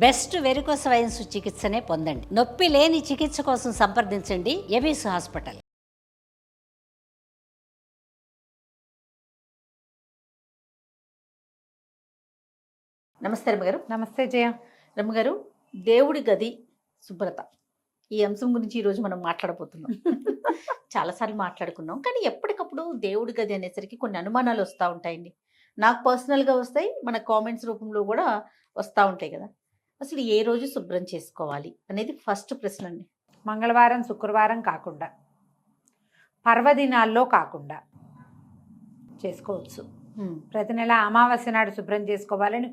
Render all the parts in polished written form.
Best varicose veins చికిత్సనే పొందండి. నొప్పి లేని చికిత్స కోసం సంప్రదించండి ఎవిస్ హాస్పిటల్. నమస్తే రమ్మగారు. నమస్తే జయ. రమ్మగారు, దేవుడి గది శుభ్రత, ఈ అంశం గురించి ఈరోజు మనం మాట్లాడబోతున్నాం. చాలాసార్లు మాట్లాడుకున్నాం, కానీ ఎప్పటికప్పుడు దేవుడి గది అనేసరికి కొన్ని అనుమానాలు వస్తూ ఉంటాయండి. నాకు పర్సనల్గా వస్తాయి, మన కామెంట్స్ రూపంలో కూడా వస్తూ ఉంటాయి కదా. అసలు ఏ రోజు శుభ్రం చేసుకోవాలి అనేది ఫస్ట్ ప్రశ్న అండి. మంగళవారం శుక్రవారం కాకుండా, పర్వదినాల్లో కాకుండా చేసుకోవచ్చు. ప్రతి నెల అమావాస్య నాడు శుభ్రం చేసుకోవాలని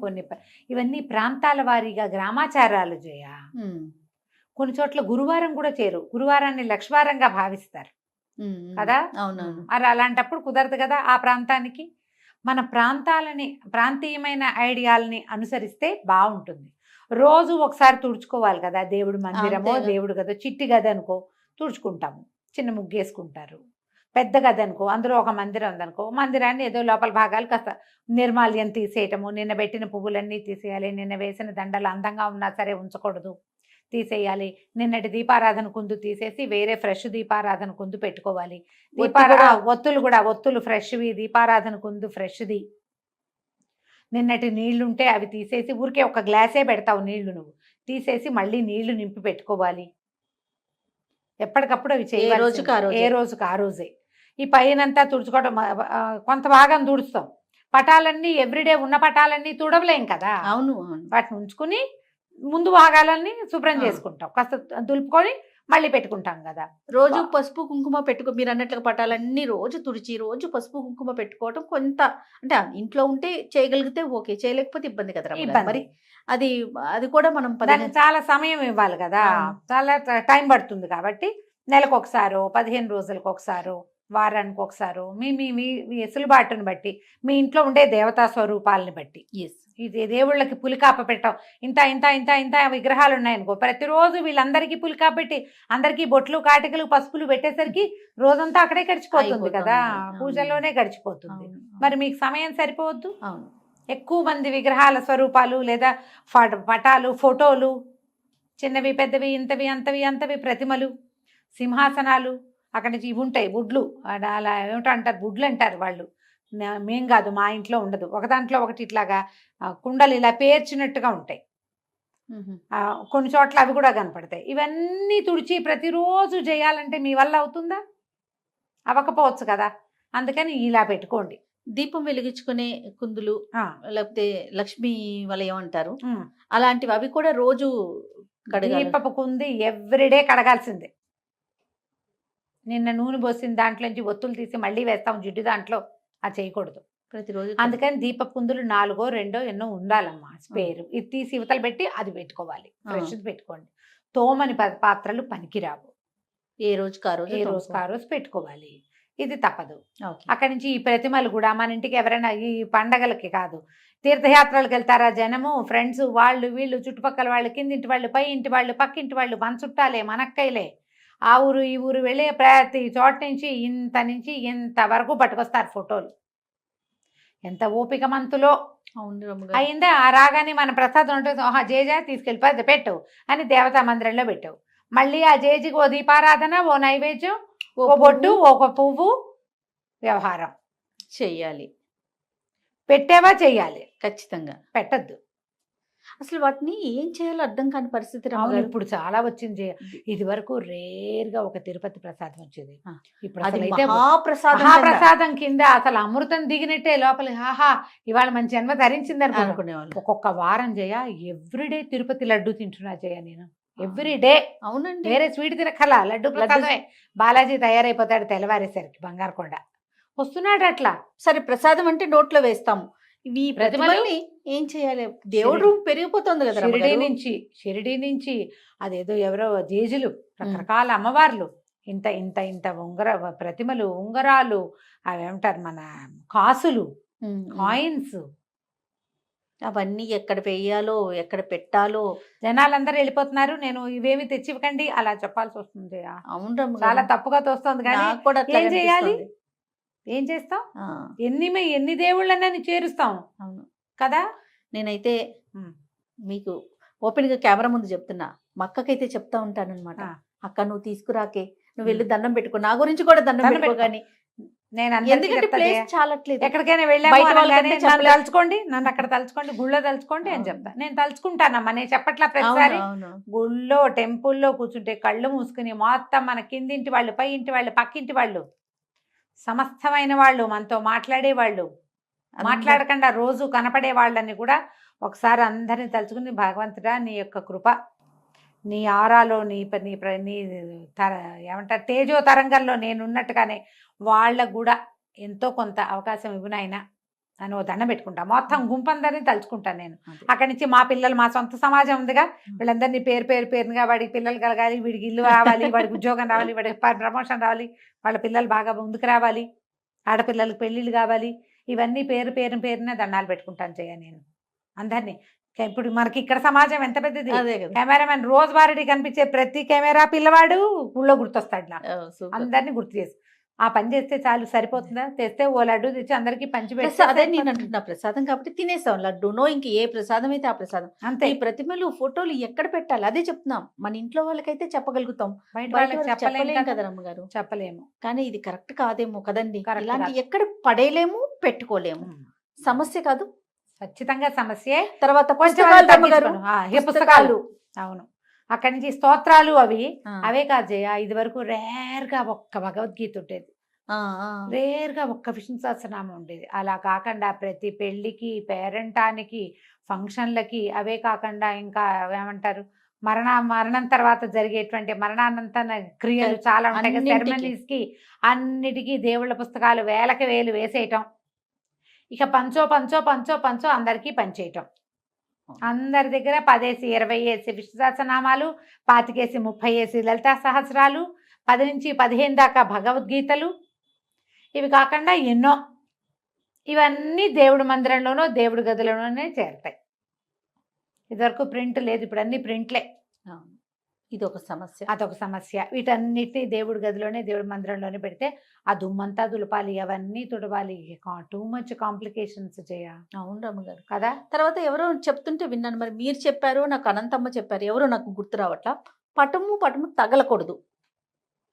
ఇవన్నీ ప్రాంతాల వారీగా గ్రామాచారాలు జయ. కొన్ని చోట్ల గురువారం కూడా చేరు, గురువారాన్ని లక్ష్వారంగా భావిస్తారు కదా. అవునవును. మరి అలాంటప్పుడు కుదరదు కదా. ఆ ప్రాంతానికి మన ప్రాంతీయమైన ఐడియాలని అనుసరిస్తే బాగుంటుంది. రోజు ఒకసారి తుడుచుకోవాలి కదా. దేవుడు మందిరమో దేవుడు గదో, చిట్టి గది అనుకో తుడుచుకుంటాము, చిన్న ముగ్గేసుకుంటారు. పెద్ద గది అనుకో, అందులో ఒక మందిరం ఉందనుకో, మందిరాన్ని ఏదో లోపల భాగాలు కాస్త నిర్మాల్యం తీసేయటము, నిన్న పెట్టిన పువ్వులన్నీ తీసేయాలి, నిన్న వేసిన దండలు అందంగా ఉన్నా సరే ఉంచకూడదు, తీసేయాలి. నిన్నటి దీపారాధన కుందు తీసేసి వేరే ఫ్రెష్ దీపారాధన కుందు పెట్టుకోవాలి. ఒత్తులు ఫ్రెష్వి, దీపారాధన కుందు ఫ్రెష్ది. నిన్నటి నీళ్లుంటే అవి తీసేసి, ఊరికే ఒక గ్లాసే పెడతావు నీళ్లు, నువ్వు తీసేసి మళ్ళీ నీళ్లు నింపి పెట్టుకోవాలి. ఎప్పటికప్పుడు అవి చేయాలి, ఏ రోజుకి ఆ రోజే. ఈ పైనంతా తుడుచుకోవడం, కొంత భాగం తుడుస్తాం. పటాలన్నీ ఎవ్రీడే ఉన్న పటాలన్నీ తుడవలేం కదా. అవును. వాటిని ఉంచుకుని ముందు భాగాలన్నీ శుభ్రం చేసుకుంటాం, కాస్త దులుపుకొని మళ్ళీ పెట్టుకుంటాం కదా. రోజు పసుపు కుంకుమ మీరు అన్నట్లుగా పటాలన్నీ రోజు తుడిచి రోజు పసుపు కుంకుమ పెట్టుకోవడం కొంత, అంటే ఇంట్లో ఉంటే చేయగలిగితే ఓకే, చేయలేకపోతే ఇబ్బంది కదా. మరి అది కూడా మనం చాలా సమయం ఇవ్వాలి కదా, చాలా టైం పడుతుంది. కాబట్టి నెలకు ఒకసారో, 15 రోజులకు ఒకసారో, వారానికి ఒకసారో, మీ మీ మీ వెసులుబాటును బట్టి, మీ ఇంట్లో ఉండే దేవతా స్వరూపాలని బట్టి. ఇది దేవుళ్ళకి పులికాప పెట్టాం, ఇంత ఇంత ఇంత ఇంత విగ్రహాలు ఉన్నాయనుకో, ప్రతిరోజు వీళ్ళందరికీ పులికాప పెట్టి అందరికీ బొట్లు కాటికలు పసుపులు పెట్టేసరికి రోజంతా అక్కడే గడిచిపోతుంది కదా, పూజల్లోనే గడిచిపోతుంది. మరి మీకు సమయం సరిపోవద్దు. ఎక్కువ మంది విగ్రహాల స్వరూపాలు లేదా పటాలు, ఫోటోలు, చిన్నవి పెద్దవి, ఇంతవి అంతవి ప్రతిమలు, సింహాసనాలు, అక్కడి నుంచి ఇవి ఉంటాయి బుడ్లు, అలా ఏమిటో అంటారు, బుడ్లు అంటారు వాళ్ళు, మేం కాదు, మా ఇంట్లో ఉండదు. ఒక దాంట్లో ఒకటి ఇట్లాగా కుండలు ఇలా పేర్చినట్టుగా ఉంటాయి, కొన్ని చోట్ల అవి కూడా కనపడతాయి. ఇవన్నీ తుడిచి ప్రతిరోజు చేయాలంటే మీ వల్ల అవుతుందా? అవ్వకపోవచ్చు కదా. అందుకని ఇలా పెట్టుకోండి. దీపం వెలిగించుకునే కుందులు, లేకపోతే లక్ష్మీ వలయం అంటారు, అలాంటివి, అవి కూడా రోజు దీపపు కుంది ఎవ్రీడే కడగాల్సిందే. నిన్న నూనె పోసిన దాంట్లోంచి ఒత్తులు తీసి మళ్ళీ వేస్తాం జిడ్డు దాంట్లో, అది చేయకూడదు ప్రతిరోజు. అందుకని దీపపు కుందులు 4 2 ఎన్నో ఉండాలమ్మా, స్పేరు. ఇది తీసి ఇవతలు పెట్టి అది పెట్టుకోవాలి, ఫ్రెష్ పెట్టుకోండి. తోమని పాత్రలు పనికిరావు, ఏ రోజుకి ఆ రోజు పెట్టుకోవాలి. ఇది తప్పదు. అక్కడి నుంచి ఈ ప్రతిమలు కూడా మన ఇంటికి ఎవరైనా ఈ పండగలకి కాదు, తీర్థయాత్రలకు వెళ్తారా జనము, ఫ్రెండ్స్, వాళ్ళు వీళ్ళు, చుట్టుపక్కల వాళ్ళు, కిందింటి వాళ్ళు, పై ఇంటి వాళ్ళు, పక్కింటి వాళ్ళు, మన చుట్టాలే, మనక్కైలే, ఆ ఊరు ఈ ఊరు వెళ్ళే ప్రతి చోట నుంచి ఇంత వరకు పట్టుకొస్తారు ఫోటోలు. ఎంత ఓపిక మంతులో అయిందా. ఆ రాగానే మన ప్రసాదం ఉంటుంది, జేజా తీసుకెళ్ళిపోయి పెట్టు అని దేవతా మందిరంలో పెట్టావు. మళ్ళీ ఆ జేజికి ఓ దీపారాధన, ఓ నైవేద్యం, ఓ బొట్టు, ఒక పువ్వు, వ్యవహారం చెయ్యాలి. పెట్టేవా చెయ్యాలి, ఖచ్చితంగా పెట్టద్దు. అసలు వాటిని ఏం చేయాలో అర్థం కాని పరిస్థితి. ఇప్పుడు చాలా వచ్చింది. ఇది వరకు రేర్గా ఒక తిరుపతి ప్రసాదం వచ్చేది, ఇప్పుడు మహాప్రసాదం కింద అసలు అమృతం దిగినట్టే లోపల. హాహా, ఇవాళ మన జన్మ ధరించిందని అనుకునేవాళ్ళు. ఒక్కొక్క వారం జయ ఎవ్రీడే తిరుపతి లడ్డు తింటున్నా జయ నేను, ఎవ్రీడే. అవునండి, వేరే స్వీట్ తినక్కల, లడ్డు ప్రసాదమే. బాలాజీ తయారైపోతాడు తెల్లవారేసరికి, బంగారకొండ వస్తున్నాడు అట్లా. సరే, ప్రసాదం అంటే నోట్లో వేస్తాము, ఈ ప్రతిమల్ని ఏం చేయాలి? దేవుడు పెరిగిపోతుంది కదా. షిరిడి నుంచి అదేదో ఎవరో జేజులు, రకరకాల అమ్మవార్లు, ఇంత ఇంత ఇంత ప్రతిమలు, ఉంగరాలు, అవేమంటారు మన కాసులు, కాయిన్స్, అవన్నీ ఎక్కడ వేయాలో, ఎక్కడ పెట్టాలో జనాలందరూ వెళ్ళిపోతున్నారు. నేను ఇవేమి తెచ్చివ్వకండి అలా చెప్పాల్సి వస్తుంది. అవును, చాలా తప్పుగా తోస్తుంది. కానీ ఏం చేయాలి, ఏం చేస్తాం? ఎన్ని దేవుళ్ళన్నా చేరుస్తాం. అవును కదా. నేనైతే మీకు ఓపెన్ గా కెమెరా ముందు చెప్తున్నా, మా అక్కకైతే చెప్తా ఉంటాను అనమాట. ఆ. అక్క నువ్వు తీసుకురాకే, నువ్వు వెళ్ళి దండం పెట్టుకో, నా గురించి కూడా దండం దండం పెట్టుకో పెట్టుకో. గానీ. నేను అందరికీ ఎందుకంటే చెప్తా ప్లేస్ జయ. చాలట్లేదు. ఎక్కడికైనా వెళ్ళాము బయట అనగానే వాళ్ళకంటే నన్ను చెప్పలేదు. తలుచుకోండి, నన్ను అక్కడ తలుచుకోండి, గుళ్ళో తలుచుకోండి అని అవును. చెప్తా. నేను తలుచుకుంటానమ్మా, నేను చెప్పట్లా అవును ప్రతిసారి. అవును గుళ్ళో టెంపుల్లో కూర్చుంటే కళ్ళు మూసుకుని మొత్తం మన కిందింటి వాళ్ళు, పై ఇంటి వాళ్ళు, పక్కింటి వాళ్ళు, సమస్తమైన వాళ్ళు, మనతో మాట్లాడే వాళ్ళు, అందరూ. మాట్లాడకుండా రోజు కనపడే వాళ్ళని కూడా ఒకసారి అందరిని తలుచుకుని, భగవంతుడా నీ యొక్క కృప, నీ ఆరాలో, నీ ఏమంటారు తేజో తరంగంలో నేను ఉన్నట్టుగానే వాళ్ళకు కూడా ఎంతో కొంత అవకాశం ఇవ్వనైనా అని ఓ దండం పెట్టుకుంటా. మొత్తం గుంపందరినీ తలుచుకుంటాను నేను. అదే. అక్కడి నుంచి మా పిల్లలు, మా సొంత సమాజం ఉందిగా, వీళ్ళందరినీ పేరుగా వాడికి పిల్లలు కలగాలి, వీడికి ఇల్లు రావాలి, వాడికి ఉద్యోగం రావాలి, వాడికి ప్రమోషన్ రావాలి, వాళ్ళ పిల్లలు బాగా ముందుకు రావాలి, ఆడపిల్లలకు పెళ్ళిళ్ళు కావాలి, ఇవన్నీ పేరున దండాలు పెట్టుకుంటాను చెయ్య నేను అందరినీ. ఇప్పుడు మనకి ఇక్కడ సమాజం ఎంత పెద్దది. అదే కదా. కెమెరామెన్ రోజువారీ కనిపించే ప్రతి కెమెరా పిల్లవాడు ఊళ్ళో గుర్తొస్తాడు నాకు. ఓ, సూపర్. అందరినీ గుర్తు చేసి ఆ పని చేస్తే చాలు, సరిపోతుందా? తెస్తే ఓ లడ్డు తెచ్చి అందరికి పంచి పెడితే ప్రసాదం నేను సరిపోతుంది. అంటున్నా, ప్రసాదం కాబట్టి తినేసాం, లడ్డూనో ఇంక ఏ ప్రసాదం అయితే ఆ ప్రసాదం. అంతే. ఈ ప్రతిమలు ఫోటోలు ఎక్కడ పెట్టాలి అదే చెప్తున్నాం. మన ఇంట్లో వాళ్ళకైతే చెప్పగలుగుతాం, బయట బయట వాళ్ళకి వాళ్ళకి చెప్పలేం చెప్పలేం కదా. కదా రమ్మగారు. చెప్పలేము. కానీ ఇది కరెక్ట్ కాదేమో కదండి. Correct ఇలాంటి కాదు. ఎక్కడ పడేయలేము, పెట్టుకోలేము. సమస్య కాదు. ఖచ్చితంగా సమస్యే. తర్వాత కొంచెం పుస్తకాలు అది రమ్మగారు, తగ్గించుకోను. ఏ పుస్తకాలు. అవును. అక్కడి నుంచి స్తోత్రాలు అవి ఆ, అవే కాదు జయ. ఇది వరకు రేర్గా ఒక్క భగవద్గీత ఉండేది, ఆ, ఆ. రేర్గా ఒక్క విష్ణు సహస్రనామం ఉండేది. అలా కాకుండా ప్రతి పెళ్ళికి, పేరంటానికి, ఫంక్షన్లకి, అవే కాకుండా ఇంకా ఏమంటారు మరణం తర్వాత జరిగేటువంటి మరణానంతర క్రియలు చాలా ఉంటాయి కదా, అన్నింటికి. సెరమనీస్ కి అన్నిటికీ దేవుళ్ళ పుస్తకాలు వేలకి వేలు వేసేయటం. ఇక పంచో అందరికీ పంచేయటం. అందరి దగ్గర 10 20 విష్ణు సహస్రనామాలు, 25 30 లలితా సహస్రాలు, 10 నుంచి 15 దాకా భగవద్గీతలు, ఇవి కాకుండా ఎన్నో. ఇవన్నీ దేవుడి మందిరంలోనో దేవుడి గదిలోనే చేరుతాయి. ఇదివరకు ప్రింట్ లేదు, ఇప్పుడు అన్ని ప్రింట్లే. అవును. ఇది ఒక సమస్య. అదొక సమస్య. వీటన్నిటిని దేవుడి గదిలోనే, దేవుడి మందిరంలోనే పెడితే ఆ దుమ్మంతా దులపాలి, అవన్నీ తుడవాలి, టూ మచ్ కాంప్లికేషన్స్ చేయ. అవును రమ్మగారు. కదా. తర్వాత ఎవరో చెప్తుంటే విన్నాను, మరి మీరు చెప్పారు, నాకు అనంతమ్మ చెప్పారు, ఎవరో నాకు గుర్తు రావట్లా, పటము తగలకూడదు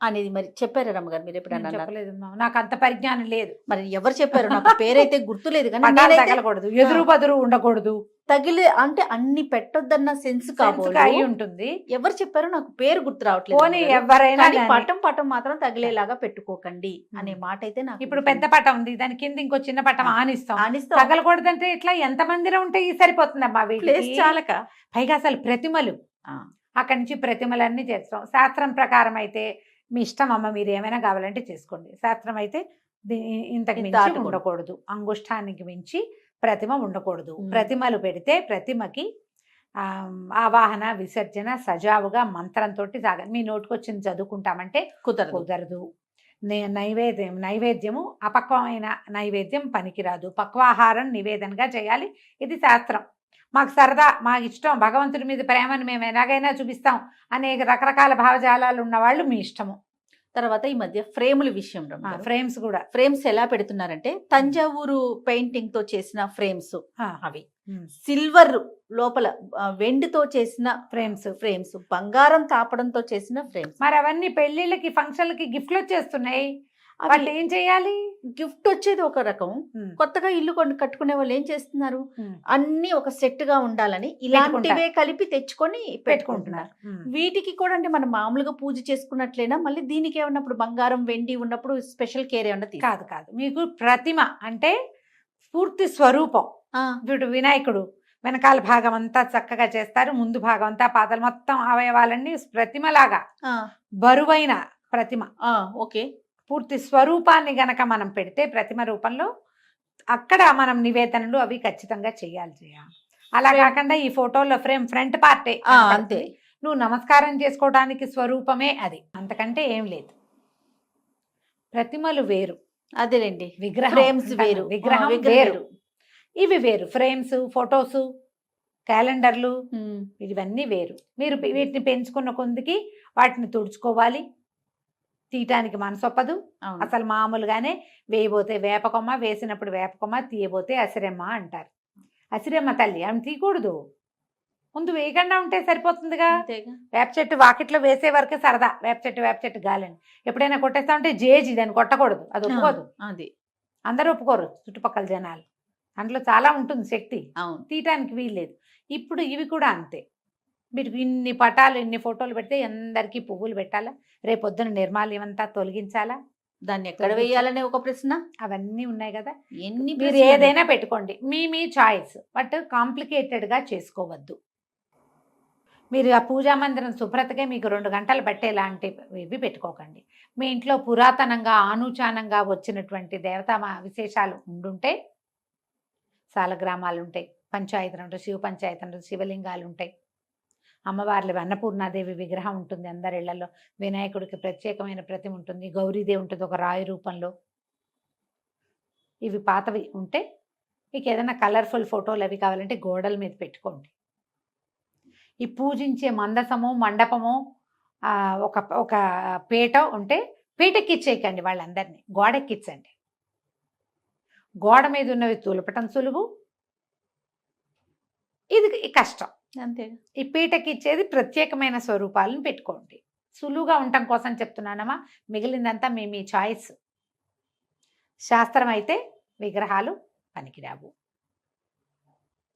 అనేది మరి చెప్పారు రమ్మగారు, మీరు ఎప్పుడన్నా నేను అన్నారు? చెప్పలేదు, నాకు అంత పరిజ్ఞానం లేదు. మరి ఎవరు చెప్పారు, నాకు పేరైతే గుర్తులేదు కానీ పటాలు నేనైతే తగలకూడదు, ఎదురు బదురు ఉండకూడదు, తగిలే అంటే అన్ని పెట్టొద్దన్న సెన్స్ సెన్స్ కాబోలు. అయి ఉంటుంది. ఎవరు చెప్పారో నాకు పేరు గుర్తు రావట్లేదు పోనీ రమ్మగారు. ఎవరైనా కానీ గానీ. పటం మాత్రం తగిలేలాగా పెట్టుకోకండి అనే మాట అయితే నాకు ఇప్పుడు గుర్తుంది. పెద్ద పటం ఉంది, దాని కింద ఇంకో చిన్న పటం ఆనిస్తాం. ఆనిస్తాం. తగలకూడదంటే ఇట్లా ఎంత మందిరం ఉంటే ఈ సరిపోతుందమ్మా ప్లేస్ వీటికి. చాలక. పైగా అసలు ప్రతిమలు, ఆ, అక్కడి నుంచి ప్రతిమలన్నీ చేస్తాం. శాస్త్రం ప్రకారం అయితే మీ ఇష్టం అమ్మ, మీరు ఏమైనా కావాలంటే చేసుకోండి. శాస్త్రం అయితే ఇంతకు ఇంత మించి దాటకూడదు. ఉండకూడదు, అంగుష్టానికి మించి ప్రతిమ ఉండకూడదు. ఉమ్. ప్రతిమలు పెడితే ప్రతిమకి ఆవాహన, విసర్జన సజావుగా మంత్రంతో సాగాలి. మీ నోటికొచ్చింది చదువుకుంటామంటే కుదరదు. కుదరదు. నైవేద్యము అపక్వమైన నైవేద్యం పనికిరాదు. పక్వాహారం నివేదనగా చేయాలి. ఇది శాస్త్రం. మాకు సరదా, మాకు ఇష్టం, భగవంతుడి మీద ప్రేమను మేము ఎలాగైనా చూపిస్తాం అనేక రకరకాల భావజాలాలు ఉన్న వాళ్ళు మీ ఇష్టము. తర్వాత ఈ మధ్య ఫ్రేముల విషయం ఫ్రేమ్స్ కూడా ఫ్రేమ్స్ ఎలా పెడుతున్నారంటే, తంజావూరు పెయింటింగ్ తో చేసిన ఫ్రేమ్స్, అవి సిల్వర్ లోపల వెండితో చేసిన ఫ్రేమ్స్, బంగారం తాపడంతో చేసిన ఫ్రేమ్స్. మరి అవన్నీ పెళ్లిళ్ళకి, ఫంక్షన్లకి గిఫ్ట్లు వచ్చేస్తున్నాయి. వాళ్ళు ఏం చేయాలి? గిఫ్ట్ వచ్చేది ఒక రకం, కొత్తగా ఇల్లు కట్టుకునే వాళ్ళు ఏం చేస్తున్నారు, అన్ని ఒక సెట్ గా ఉండాలని ఇలాంటివే కలిపి తెచ్చుకొని పెట్టుకుంటున్నారు. వీటికి కూడా అంటే మనం మామూలుగా పూజ చేసుకున్నట్లేనా, మళ్ళీ దీనికి ఏమన్నప్పుడు బంగారం వెండి ఉన్నప్పుడు స్పెషల్ కేర్ ఏమన్నా? కాదు, మీకు ప్రతిమ అంటే పూర్తి స్వరూపం. వీడు వినాయకుడు వెనకాల భాగం అంతా చక్కగా చేస్తారు, ముందు భాగం అంతా పాదాలు మొత్తం అవయవాలన్నీ ప్రతిమలాగా బరువైన ప్రతిమ. ఓకే. పూర్తి స్వరూపాన్ని గనక మనం పెడితే ప్రతిమ రూపంలో, అక్కడ మనం నివేదనలు అవి ఖచ్చితంగా చేయాలి. అలా కాకుండా ఈ ఫోటోలో ఫ్రంట్ పార్టే అంతే, నువ్వు నమస్కారం చేసుకోవడానికి స్వరూపమే అది, అంతకంటే ఏం లేదు. ప్రతిమలు వేరు, అదేలేండి, ఫ్రేమ్స్ వేరు, విగ్రహం వేరు, ఇవి వేరు. ఫ్రేమ్స్, ఫొటోస్, క్యాలెండర్లు, ఇవన్నీ వేరు. మీరు వీటిని పెంచుకున్న కొందికి వాటిని తుడుచుకోవాలి, తీయటానికి మనసొప్పదు. అసలు మామూలుగానే వేయబోతే వేపకొమ్మ, వేసినప్పుడు వేపకొమ్మ, తీయబోతే అసిరెమ్మ అంటారు. అసిరెమ్మ తల్లి ఆమె తీయకూడదు. ముందు వేయకుండా ఉంటే సరిపోతుందిగా. అంతేగా. వేప చెట్టు వాకిట్లో వేసే వరకే సరదా. వేప చెట్టు గాలని ఎప్పుడైనా కొట్టేస్తా ఉంటే జేజీ, దాన్ని కొట్టకూడదు, అది ఒప్పుకోదు. అది అందరూ ఒప్పుకోరు చుట్టుపక్కల జనాలు. అందులో చాలా ఉంటుంది శక్తి, అవును. తీయటానికి వీల్లేదు. ఇప్పుడు ఇవి కూడా అంతే. మీరు ఇన్ని పటాలు ఇన్ని ఫోటోలు పెడితే అందరికీ పువ్వులు పెట్టాలా, రేపొద్దున నిర్మాల్యం అంతా తొలగించాలా, దాన్ని ఎక్కడ వేయాలనే ఒక ప్రశ్న. అవన్నీ ఉన్నాయి కదా. ఎన్ని మీరు ప్రశ్నలు. ఏదైనా పెట్టుకోండి, మీ చాయిస్, బట్ కాంప్లికేటెడ్గా చేసుకోవద్దు. మీరు ఆ పూజా మందిరం శుభ్రతకే మీకు 2 గంటలు పట్టేలాంటివి పెట్టుకోకండి. మీ ఇంట్లో పురాతనంగా ఆనూచానంగా వచ్చినటువంటి దేవతా విశేషాలు ఉండుంటే సాలగ్రామాలు ఉంటాయి, పంచాయతీలు ఉంటాయి, శివ పంచాయతీలు ఉంటాయి, శివలింగాలు ఉంటాయి, అమ్మవార్లు అన్నపూర్ణాదేవి విగ్రహం ఉంటుంది అందరి ఇళ్లలో, వినాయకుడికి ప్రత్యేకమైన ప్రతిమ ఉంటుంది, గౌరీదేవి ఉంటుంది ఒక రాయి రూపంలో. ఇవి పాతవి ఉంటే మీకు ఏదైనా కలర్ఫుల్ ఫోటోలు అవి కావాలంటే గోడల మీద పెట్టుకోండి. ఈ పూజించే మందసము మండపము ఒక ఒక పీట ఉంటే పీటెక్కిచ్చేయకండి వాళ్ళందరినీ, గోడెక్కించండి. గోడ మీద ఉన్నవి తులపటం సులువు, ఇది కష్టం. అంతేగా. ఈ పీటకిచ్చేది ప్రత్యేకమైన స్వరూపాలను పెట్టుకోండి. సులువుగా ఉండటం కోసం చెప్తున్నానమ్మా, మిగిలిందంతా మీ చాయిస్. శాస్త్రం అయితే విగ్రహాలు పనికిరావు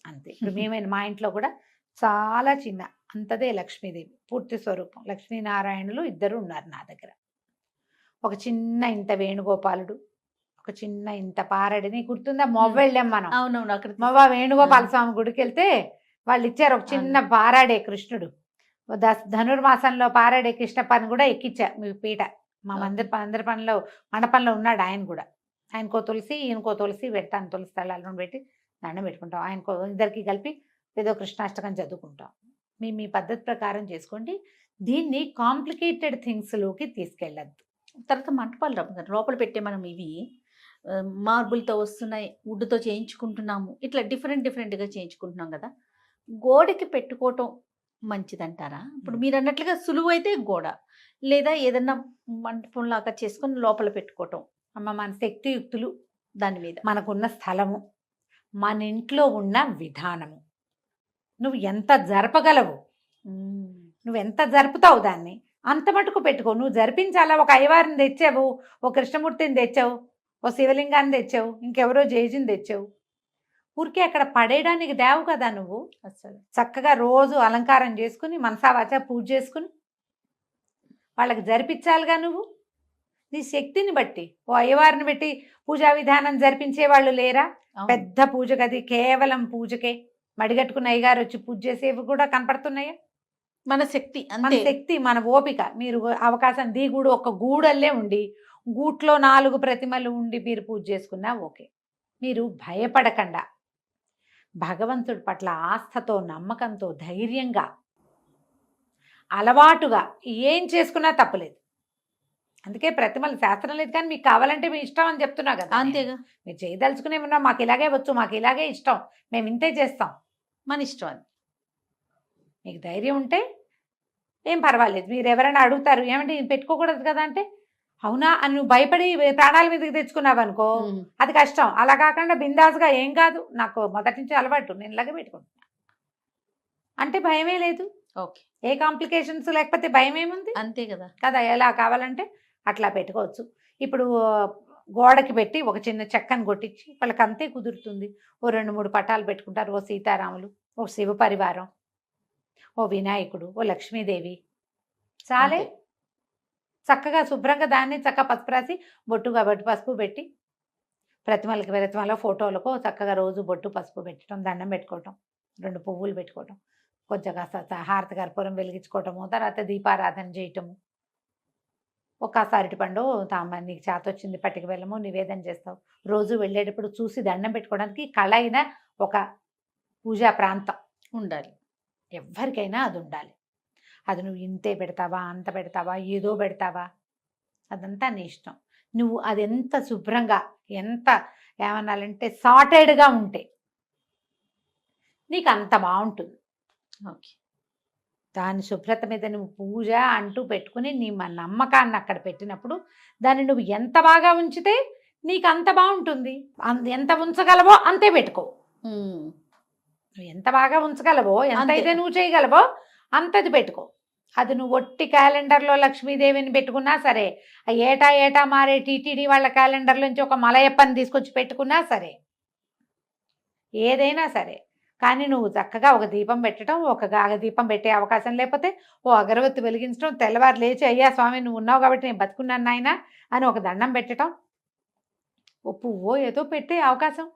అంతే. ఇప్పుడు మేమైనా మా ఇంట్లో కూడా చాలా చిన్న అంతదే లక్ష్మీదేవి పూర్తి స్వరూపం, లక్ష్మీనారాయణులు ఇద్దరు ఉన్నారు నా దగ్గర. ఒక చిన్న ఇంత వేణుగోపాలుడు, ఒక చిన్న ఇంత పారడిని, గుర్తుందా మొవ్వ వెళ్ళాం మనం, అవునవును. అక్కడ మొవ్వ వేణుగోపాల స్వామి గుడికి వెళ్తే వాళ్ళు ఇచ్చారు ఒక చిన్న పారాడే కృష్ణుడు. ధనుర్మాసంలో పారాడే కృష్ణ పని కూడా ఎక్కిచ్చా మీ పీట. మా అందరి పనిలో మండపంలో ఉన్నాడు ఆయన కూడా. ఆయనకో తులసి ఈయనకో తులసి పెడతాను, తులసి తళ్ళాలను పెట్టి దండం పెట్టుకుంటాం. ఆయనకో ఇద్దరికి కలిపి ఏదో కృష్ణాష్టకం చదువుకుంటాం. మీ పద్ధతి ప్రకారం చేసుకోండి. దీన్ని కాంప్లికేటెడ్ థింగ్స్లోకి తీసుకెళ్ళద్దు. తర్వాత మంటపాలు రమ్మ లోపల పెట్టే మనం ఇవి మార్బుల్తో వస్తున్నాయి, వుడ్తో చేయించుకుంటున్నాము, ఇట్లా డిఫరెంట్గా చేయించుకుంటున్నాం కదా. గోడకి పెట్టుకోవటం మంచిదంటారా? ఇప్పుడు మీరు అన్నట్లుగా సులువు అయితే గోడ, లేదా ఏదన్నా మంటపం లాగా చేసుకొని లోపల పెట్టుకోవటం. అమ్మ మన శక్తియుక్తులు, దాని మీద మనకున్న స్థలము, మన ఇంట్లో ఉన్న విధానము, నువ్వు ఎంత జరపగలవు, నువ్వు ఎంత జరుపుతావు దాన్ని అంత మటుకు పెట్టుకో. నువ్వు జరిపించాలా, ఒక అయ్యవారిని తెచ్చావు, ఒక కృష్ణమూర్తిని తెచ్చావు, ఓ శివలింగాన్ని తెచ్చావు, ఇంకెవరో జేజిని తెచ్చావు, ఊరికే అక్కడ పడేయడానికి దేవు కదా నువ్వు. అసలు చక్కగా రోజు అలంకారం చేసుకుని మనసావాచ పూజ చేసుకుని వాళ్ళకి జరిపించాలిగా నువ్వు. నీ శక్తిని బట్టి ఓ అయ్యవారిని బట్టి పూజా విధానం జరిపించే వాళ్ళు లేరా? పెద్ద పూజ గది కేవలం పూజకే మడిగట్టుకున్న అయ్యగారు వచ్చి పూజ చేసేవి కూడా కనపడుతున్నాయా? మన శక్తి, మన శక్తి, మన ఓపిక. మీరు అవకాశం గూడు ఒక గూడల్లే ఉండి గూట్లో 4 ప్రతిమలు ఉండి మీరు పూజ చేసుకున్నా ఓకే. మీరు భయపడకుండా భగవంతుడి పట్ల ఆస్థతో నమ్మకంతో ధైర్యంగా అలవాటుగా ఏం చేసుకున్నా తప్పలేదు. అందుకే ప్రతిమలు శాస్త్రం లేదు, కానీ మీకు కావాలంటే మీ ఇష్టం అని చెప్తున్నా కదా. అంతేగా. మీరు చేయదలుచుకునే ఉన్నా, మాకు ఇలాగే వచ్చు, మాకు ఇలాగే ఇష్టం, మేము ఇంతే చేస్తాం, మన ఇష్టం అది. మీకు ధైర్యం ఉంటే ఏం పర్వాలేదు. మీరు ఎవరైనా అడుగుతారు ఏమంటే పెట్టుకోకూడదు కదా అంటే, అవునా అని నువ్వు భయపడి ప్రాణాల మీదకి తెచ్చుకున్నావు అనుకో, అది కష్టం. అలా కాకుండా బిందాస్గా ఏం కాదు, నాకు మొదటి నుంచి అలవాటు, నేను ఇలాగే పెట్టుకుంటున్నా అంటే భయమే లేదు. ఓకే. ఏ కాంప్లికేషన్స్ లేకపోతే భయం ఏముంది? అంతే కదా. కదా, ఎలా కావాలంటే అట్లా పెట్టుకోవచ్చు. ఇప్పుడు గోడకి పెట్టి ఒక చిన్న చెక్కను కొట్టించి వాళ్ళకి అంతే కుదురుతుంది. ఓ 2-3 పటాలు పెట్టుకుంటారు, ఓ సీతారాములు, ఓ శివ పరివారం, ఓ వినాయకుడు, ఓ లక్ష్మీదేవి, చాలే. చక్కగా శుభ్రంగా దాన్ని చక్కగా పసుపు రాసి బొట్టుగా బొట్టు పసుపు పెట్టి ప్రతిమలో ఫోటోలకు చక్కగా రోజు బొట్టు పసుపు పెట్టడం, దండం పెట్టుకోవటం, 2 పువ్వులు పెట్టుకోవటం, కొంచెం కాస్త హారతి కర్పూరం వెలిగించుకోవటము, తర్వాత దీపారాధన చేయటము, ఒక అరటిపండు నీకు చేతొచ్చింది పట్టుకు వెళ్ళము నివేదన చేస్తావు. రోజు వెళ్ళేటప్పుడు చూసి దండం పెట్టుకోవడానికి కళ అయిన ఒక పూజా ప్రాంతం ఉండాలి. ఎవరికైనా అది ఉండాలి. అది నువ్వు ఇంతే పెడతావా, అంత పెడతావా, ఏదో పెడతావా, అదంతా నీ ఇష్టం. నువ్వు అది ఎంత శుభ్రంగా, ఎంత ఏమన్నాలంటే సార్టెడ్గా ఉంటే నీకు అంత బాగుంటుంది. ఓకే. దాని శుభ్రత మీద నువ్వు పూజ అంటూ పెట్టుకుని నీ నమ్మకాన్ని అక్కడ పెట్టినప్పుడు దాన్ని నువ్వు ఎంత బాగా ఉంచితే నీకు అంత బాగుంటుంది. ఎంత ఉంచగలవో అంతే పెట్టుకో. నువ్వు ఎంత బాగా ఉంచగలవో, ఎంత అంతే. అయితే నువ్వు చేయగలవో అంతది పెట్టుకో. అది నువ్వు ఒట్టి క్యాలెండర్లో లక్ష్మీదేవిని పెట్టుకున్నా సరే, ఆ ఏటా ఏటా మారే టీటీడీ వాళ్ళ క్యాలెండర్లోంచి ఒక మలయప్పని తీసుకొచ్చి పెట్టుకున్నా సరే, ఏదైనా సరే. కానీ నువ్వు చక్కగా ఒక దీపం పెట్టడం, ఒక దీపం పెట్టే అవకాశం లేకపోతే ఓ అగరవత్తి వెలిగించడం, తెల్లవారు లేచి అయ్యా స్వామి నువ్వు ఉన్నావు కాబట్టి నేను బతుకున్నాను నాయన అని ఒక దండం పెట్టడం, ఓ పువ్వో ఏదో పెట్టే అవకాశం.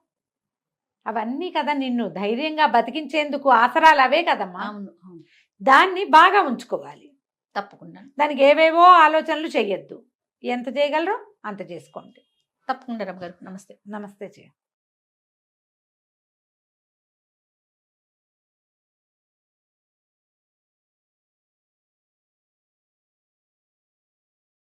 అవన్నీ కదా నిన్ను ధైర్యంగా బతికించేందుకు ఆసరాలు అవే కదమ్మా. అవును అవును. దాన్ని బాగా ఉంచుకోవాలి. తప్పకుండా దానికి ఏవేవో ఆలోచనలు చెయ్యొద్దు. ఎంత చేయగలరో అంత చేసుకోండి. తప్పకుండా రమ్య గారు. నమస్తే. నమస్తే జయ.